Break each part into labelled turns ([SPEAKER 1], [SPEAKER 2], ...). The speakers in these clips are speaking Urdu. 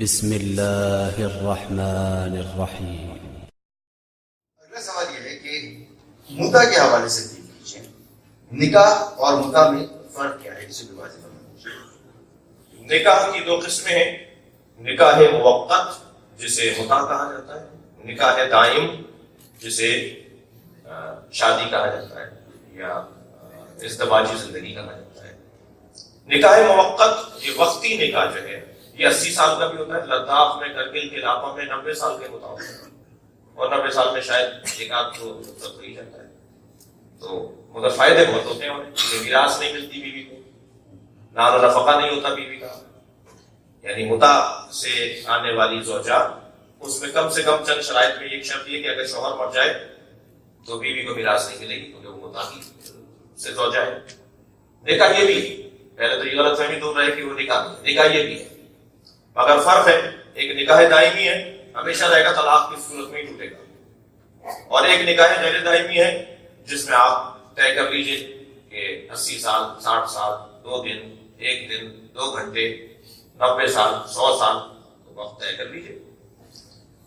[SPEAKER 1] بسم اللہ الرحمن الرحیم۔
[SPEAKER 2] اگلا سوال یہ ہے کہ متع کے حوالے سے دیکھ لیجیے، نکاح اور متع میں فرق کیا ہے؟ اسے بھی واضح بنانا۔
[SPEAKER 3] نکاح کی دو قسمیں ہیں، نکاح موقت جسے متع کہا جاتا ہے، نکاح دائم جسے شادی کہا جاتا ہے یا ازدواجی زندگی کہا جاتا ہے۔ نکاح موقت یہ وقتی نکاح جو ہے یہ 80 سال کا بھی ہوتا ہے، لداخ میں کرگل کے علاقوں میں 90 سال کے متع ہوتا ہے، اور 90 سال میں شاید ایک آدھ کو رخصت ہو ہی جاتا ہے، تو مگر فائدے بہت ہوتے ہیں انہیں، میراث نہیں ملتی بیوی کو، نان و نفقہ نہیں ہوتا بیوی کا، یعنی متع سے آنے والی زوجہ اس میں کم سے کم چند شرائط میں ایک شرط یہ کہ اگر شوہر مر جائے تو بیوی کو میراث نہیں ملے گی کیونکہ وہ متع کی سے زوجہ ہے۔ نکاح یہ بھی ہے، پہلے تو یہ غلط فہمی دور رہے کہ وہ نکاح یہ بھی ہے، مگر فرق ہے، ایک نکاح دائمی ہے ہمیشہ رہے گا، طلاق کی صورت میں ہی ٹوٹے گا، اور ایک نکاح غیر دائمی ہے جس میں آپ طے کر لیجئے کہ 80 سال 60 سال 2 دن 1 دن 2 گھنٹے 90 سال 100 سال تو وقت طے کر لیجئے۔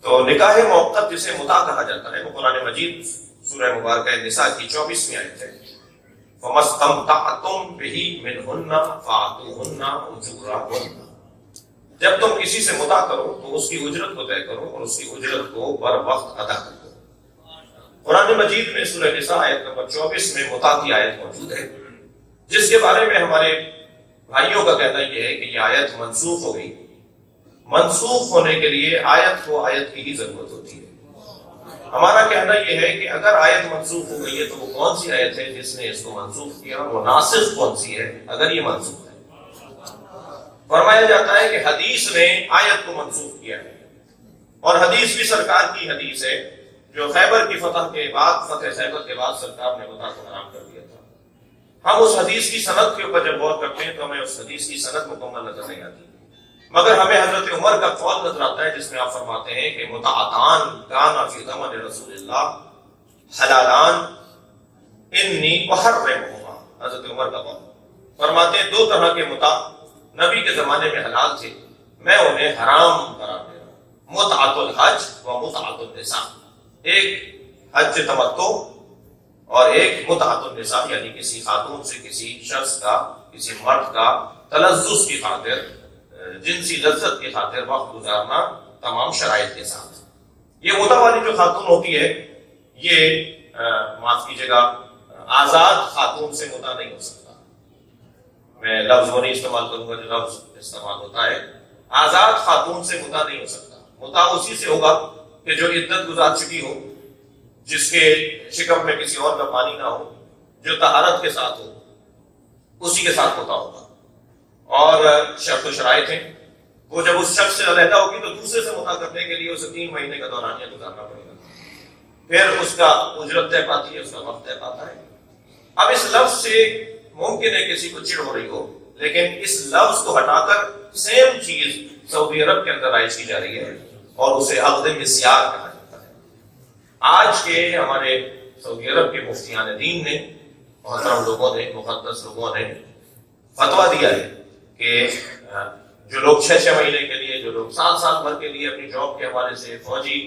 [SPEAKER 3] تو نکاح موقت جسے متع کہا جاتا ہے وہ قرآن مجید سورہ مبارکہ نساء کی 24ویں آیت ہے، فَمَسْتَمْتَعْتُمْ بِهِ مِنْهُنَّ فَآتُوهُنَّ أُجُورَهُنَّ، جب تم کسی سے متع کرو تو اس کی اجرت کو طے کرو اور اس کی اجرت کو بر وقت ادا کرو۔ قرآن مجید میں سورہ نساء آیت نمبر 24 میں متع کی آیت موجود ہے، جس کے بارے میں ہمارے بھائیوں کا کہنا یہ ہے کہ یہ آیت منسوخ ہو گئی۔ منسوخ ہونے کے لیے آیت کو آیت کی ہی ضرورت ہوتی ہے۔ ہمارا کہنا یہ ہے کہ اگر آیت منسوخ ہو گئی ہے تو وہ کون سی آیت ہے جس نے اس کو منسوخ کیا، وہ ناسخ کون سی ہے اگر یہ منسوخ ہے؟ فرمایا جاتا ہے کہ حدیث نے آیت کو منسوخ کیا ہے، اور حدیث بھی سرکار کی حدیث ہے جو خیبر کی فتح کے بعد، فتح خیبر کے بعد سرکار نے متع کو حرام کر دیا تھا۔ ہم اس حدیث کی سند کے اوپر جب غور کرتے ہیں تو ہمیں اس حدیث کی سند مکمل نظر نہیں آتی، مگر ہمیں حضرت عمر کا قول نظر آتا ہے جس میں آپ فرماتے ہیں کہ متعتان کانا فی زمن رسول اللہ حلالان انی احرمہما، حضرت عمر کا قول فرماتے ہیں 2 طرح کے متع نبی کے زمانے میں حلال تھے، میں انہیں حرام قرار دے رہا ہوں، متعۃ الحج و متعۃ النساء، ایک حج تمتع اور ایک متعۃ النساء، یعنی کسی خاتون سے کسی شخص کا، کسی مرد کا تلذذ کی خاطر، جنسی لذت کی خاطر وقت گزارنا تمام شرائط کے ساتھ۔ یہ متع والی جو خاتون ہوتی ہے یہ معاف کیجیے گا آزاد خاتون سے متع نہیں ہو سکتا، میں لفظ وہ نہیں استعمال کروں گا جو لفظ استعمال ہوتا ہے، آزاد خاتون سے متع نہیں ہو سکتا۔ متع اسی سے ہوگا کہ جو عدت گزار چکی ہو، جس کے شکم میں کسی اور کا پانی نہ ہو، جو طہارت کے ساتھ ہو، اسی کے ساتھ متع ہوگا، اور شرط و شرائط ہیں، وہ جب اس شخص سے علیحدہ ہوگی تو دوسرے سے متع کرنے کے لیے اسے 3 مہینے کا دورانیہ گزارنا پڑے گا، پھر اس کا اجرت طے پاتی ہے، اس کا وقت طے پاتا ہے۔ اب اس لفظ سے ممکن ہے کسی کو چڑ ہو رہی ہو، لیکن اس لفظ کو ہٹا کر سیم چیز سعودی عرب کے اندر رائج کی جا رہی ہے اور اسے عقد مسیار کہا جاتا ہے۔ آج کے ہمارے سعودی عرب کے مفتیان دین نے، محترم لوگوں نے، مقدس لوگوں نے فتویٰ دیا ہے کہ جو لوگ 6 مہینے کے لیے، جو لوگ سال بھر کے لیے اپنی جاب کے حوالے سے فوجی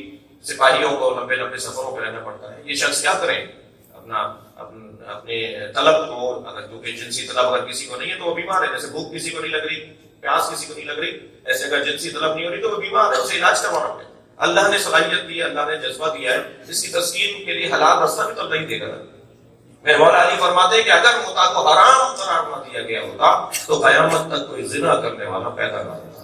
[SPEAKER 3] سپاہیوں کو لمبے سفروں پہ رہنا پڑتا ہے، یہ شخص کیا کریں؟ اپنے طلب کو، اگر کیونکہ جنسی طلب اگر کسی کو نہیں ہے تو وہ بیمار ہے، جیسے بھوک کسی کو نہیں لگ رہی، پیاس کسی کو نہیں لگ رہی، ایسے اگر جنسی طلب نہیں ہو رہی تو وہ بیمار ہے، اسے علاج کروانا پڑے۔ اللہ نے صلاحیت دی ہے، اللہ نے جذبہ دیا ہے، اس کی تسکین کے لیے حلال راستہ بھی تو نہیں دے گا۔ میرے مولا علی فرماتے ہیں کہ اگر متع کو حرام قرار نہ دیا گیا ہوتا تو قیامت تک کوئی زنا کرنے والا پیدا نہ ہوتا۔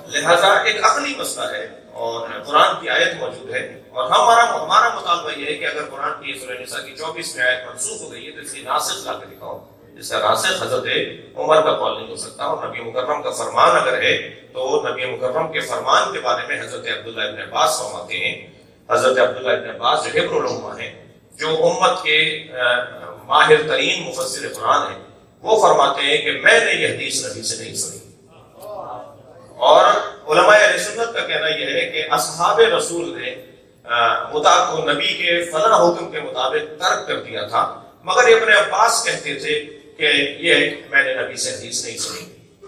[SPEAKER 3] لہذا ایک عقلی مسئلہ ہے اور قرآن کی آیت موجود ہے، اور ہمارا مطالبہ یہ ہے کہ اگر قرآن کی سورہ نساء کی 24ویں آیت منسوخ ہو گئی ہے تو اس کی ناسخ لا کے دکھاؤ، اس کا ناسخ حضرت عمر کا قول نہیں ہو سکتا، اور نبی مکرم کا فرمان اگر ہے تو نبی مکرم کے فرمان کے بارے میں حضرت عبداللہ ابن عباس فرماتے ہیں، حضرت عبداللہ ابن عباس جو حبر العلماء ہیں، جو امت کے ماہر ترین مفسر قرآن ہیں، وہ فرماتے ہیں کہ میں نے یہ حدیث نبی سے نہیں سنی، اور علماء اہل سنت کا کہنا یہ ہے کہ اصحاب رسول نے متع کو نبی کے فلاں حکم کے مطابق ترک کر دیا تھا، مگر ابن عباس کہتے تھے کہ یہ میں نے نبی سے حدیث نہیں سنی۔